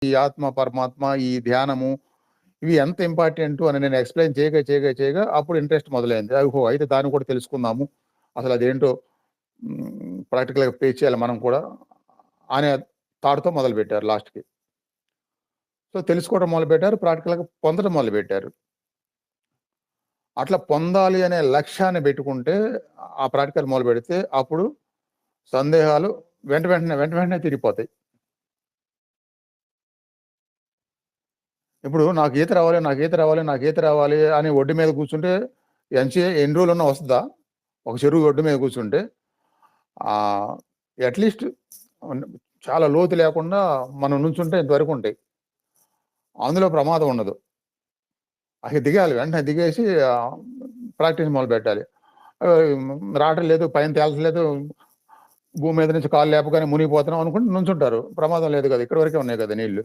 ఈ ఆత్మ, పరమాత్మ, ఈ ధ్యానము ఇవి ఎంత ఇంపార్టెంటు అని నేను ఎక్స్‌ప్లెయిన్ చేయగా అప్పుడు ఇంట్రెస్ట్ మొదలైంది. ఓహో! అయితే దాన్ని కూడా తెలుసుకుందాము. అసలదేంటో ప్రాక్టికల్‌గా ఫేస్ చేయాలి మనం కూడా అనే థాట్‌తో మొదలుపెట్టారు లాస్ట్‌కి. సో, తెలుసుకోవడం మొదలుపెట్టారు. ప్రాక్టికల్‌గా పొందడం మొదలుపెట్టారు. అట్లా పొందాలి అనే లక్ష్యాన్ని పెట్టుకుంటే ఆ ప్రాక్టికల్ మొదలుపెడితే అప్పుడు సందేహాలు వెంటనే తీరిపోతాయి. ఇప్పుడు నాకు ఈత రావాలి అని ఒడ్డు మీద కూర్చుంటే ఎన్ని రోజులన్నా వస్తదా? ఒక చెరువు ఒడ్డు మీద కూర్చుంటే ఆహ్, అట్‌లీస్ట్ చాలా లోతు లేకుండా మనం నుంచుంటే ఇంతవరకు ఉంటాయి. అందులో ప్రమాదం ఉండదు. అసలు దిగాలి. వెంటనే దిగేసి ప్రాక్టీస్ మొదలుపెట్టాలి. రావటం లేదు, పైన తేలట్లేదు, భూమి మీద నుంచి కాళ్ళు లేపగానే మునిగిపోతున్నాం అనుకుంటే నుంచుంటారు. ప్రమాదం లేదు కదా! ఇక్కడి వరకే ఉన్నాయి కదా నీళ్లు.